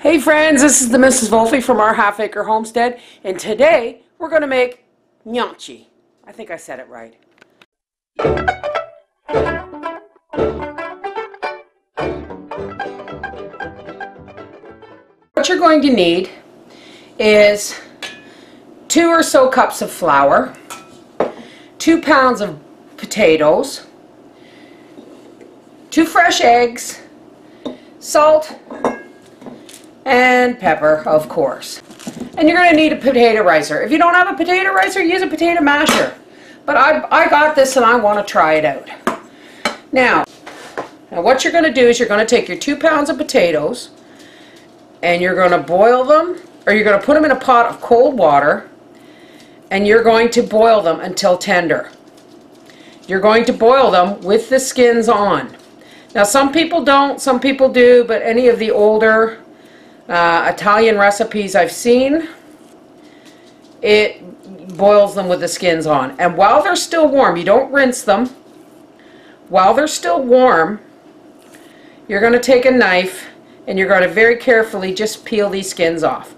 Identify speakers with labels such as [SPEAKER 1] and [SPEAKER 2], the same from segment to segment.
[SPEAKER 1] Hey friends, this is the Mrs. Wolfe from our Half Acre Homestead, and today we're going to make gnocchi. I think I said it right. What you're going to need is 2 or so cups of flour, 2 pounds of potatoes, 2 fresh eggs, salt, and pepper, of course. And you're going to need a potato ricer. If you don't have a potato ricer, use a potato masher. But I got this and I want to try it out. Now what you're going to do is you're going to take your 2 pounds of potatoes and you're going to boil them, or you're going to put them in a pot of cold water, and you're going to boil them until tender. You're going to boil them with the skins on. Now some people don't, some people do, but any of the older Italian recipes I've seen, it boils them with the skins on. And while they're still warm, you don't rinse them. While they're still warm, you're going to take a knife and you're going to very carefully just peel these skins off.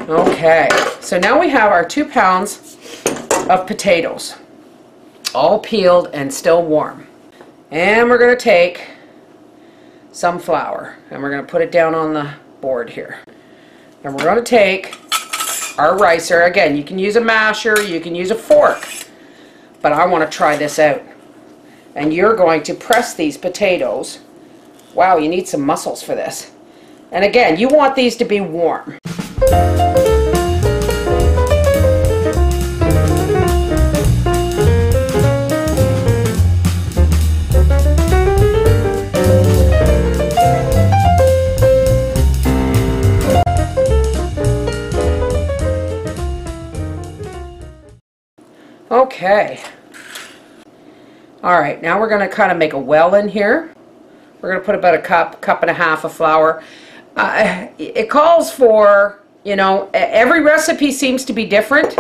[SPEAKER 1] Okay, so now we have our 2 pounds of potatoes, all peeled and still warm. And we're going to take some flour and we're going to put it down on the board here. And we're going to take our ricer. Again, you can use a masher, you can use a fork, but I want to try this out. And you're going to press these potatoes. Wow, you need some muscles for this. And again, you want these to be warm. Okay. Alright, now we're going to kind of make a well in here. We're going to put about a cup and a half of flour. It calls for, you know, every recipe seems to be different.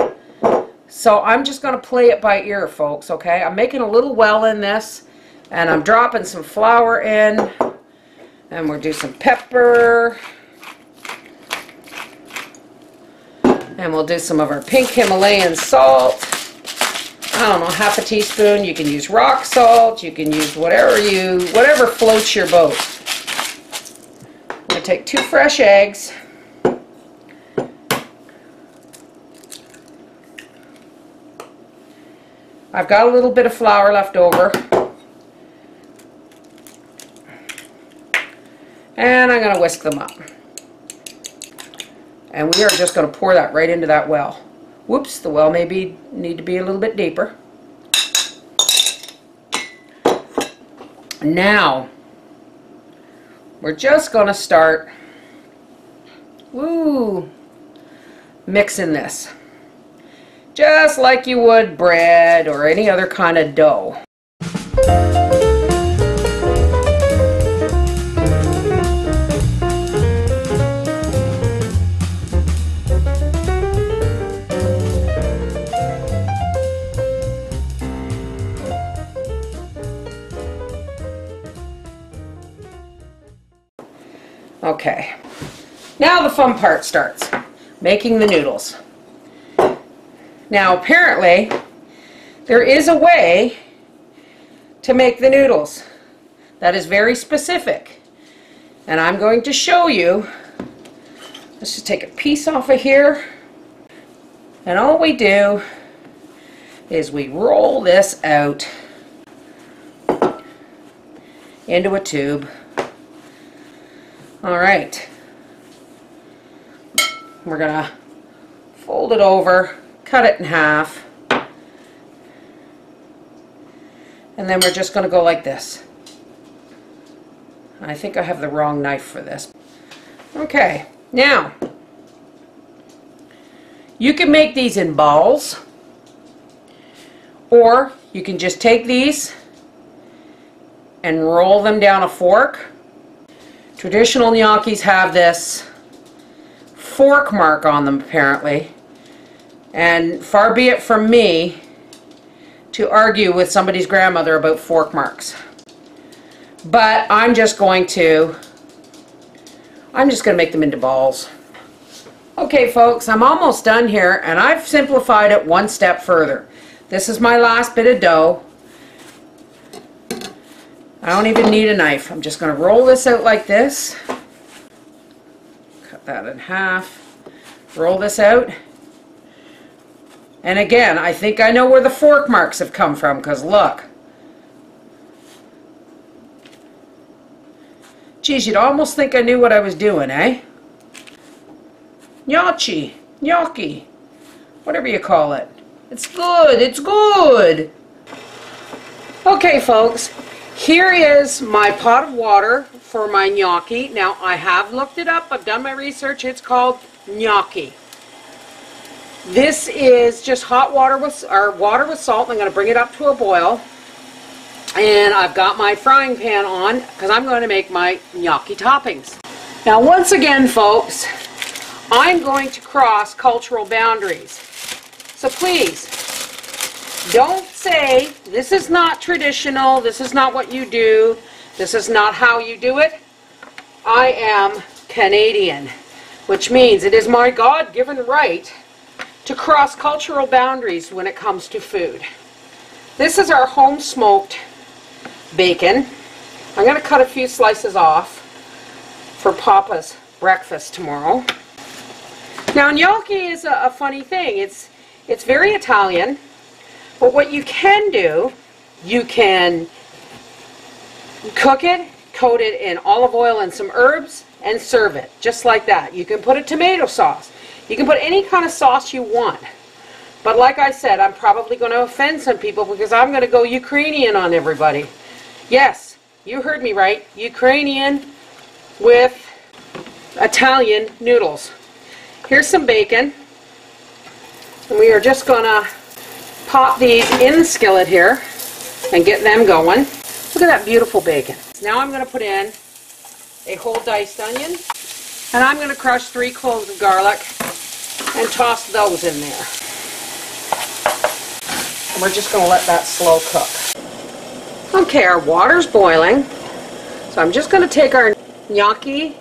[SPEAKER 1] So I'm just going to play it by ear, folks, okay? I'm making a little well in this, and I'm dropping some flour in, and we'll do some pepper, and we'll do some of our pink Himalayan salt. I don't know, half a teaspoon. You can use rock salt, you can use whatever floats your boat. I'm going to take 2 fresh eggs. I've got a little bit of flour left over. And I'm going to whisk them up. And we are just going to pour that right into that well. Whoops, the well maybe need to be a little bit deeper. Now, we're just going to start mixing this. Just like you would bread or any other kind of dough. Okay, now the fun part starts, making the noodles. Now apparently there is a way to make the noodles that is very specific, and I'm going to show you. Let's just take a piece off of here, and all we do is we roll this out into a tube. Alright, we're going to fold it over, cut it in half, and then we're just going to go like this. I think I have the wrong knife for this. Okay, now, you can make these in balls, or you can just take these and roll them down a fork. Traditional gnocchis have this fork mark on them apparently, and far be it from me to argue with somebody's grandmother about fork marks. But I'm just going to I'm just going to make them into balls. Okay folks, I'm almost done here, and I've simplified it one step further. This is my last bit of dough. I don't even need a knife. I'm just going to roll this out like this. Cut that in half. Roll this out. And again, I think I know where the fork marks have come from, because look. Geez, you'd almost think I knew what I was doing, eh? Gnocchi, gnocchi, whatever you call it. It's good, it's good. Okay folks, here is my pot of water for my gnocchi. Now I have looked it up, I've done my research, it's called gnocchi. This is just hot water with, or water with salt. I'm going to bring it up to a boil. And I've got my frying pan on because I'm going to make my gnocchi toppings. Now once again folks, I'm going to cross cultural boundaries. So please, don't say, this is not traditional, this is not what you do, this is not how you do it. I am Canadian, which means it is my God-given right to cross cultural boundaries when it comes to food. This is our home smoked bacon. I'm going to cut a few slices off for Papa's breakfast tomorrow. Now gnocchi is a funny thing. It's very Italian, but what you can do, you can cook it, coat it in olive oil and some herbs, and serve it just like that. You can put a tomato sauce. You can put any kind of sauce you want. But like I said, I'm probably going to offend some people because I'm going to go Ukrainian on everybody. Yes, you heard me right. Ukrainian with Italian noodles. Here's some bacon. And we are just going to pop these in the skillet here and get them going. Look at that beautiful bacon. Now I'm going to put in a whole diced onion. And I'm going to crush 3 cloves of garlic and toss those in there. And we're just going to let that slow cook. Okay, our water's boiling. So I'm just going to take our gnocchi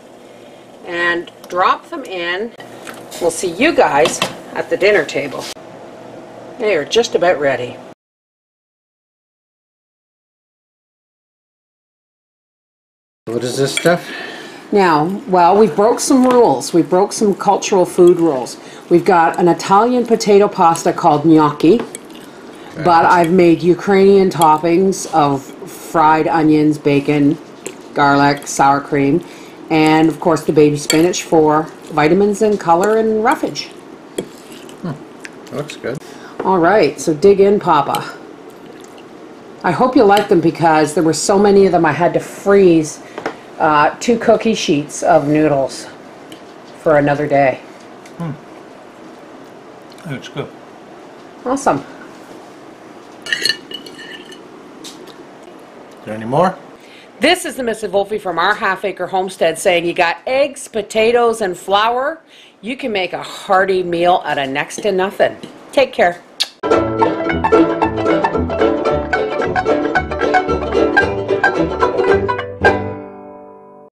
[SPEAKER 1] and drop them in. We'll see you guys at the dinner table. They are just about ready.
[SPEAKER 2] What is this stuff?
[SPEAKER 1] Now, well, we broke some rules. We broke some cultural food rules. We've got an Italian potato pasta called gnocchi, but I've made Ukrainian toppings of fried onions, bacon, garlic, sour cream, and of course the baby spinach for vitamins and color and roughage.
[SPEAKER 2] Looks good.
[SPEAKER 1] All right, so dig in, Papa. I hope you like them because there were so many of them I had to freeze 2 cookie sheets of noodles for another day.
[SPEAKER 2] Looks good.
[SPEAKER 1] Awesome.
[SPEAKER 2] Is there any more?
[SPEAKER 1] This is the Mrs. Wolfie from our half-acre homestead saying you got eggs, potatoes, and flour. You can make a hearty meal out of next to nothing. Take care.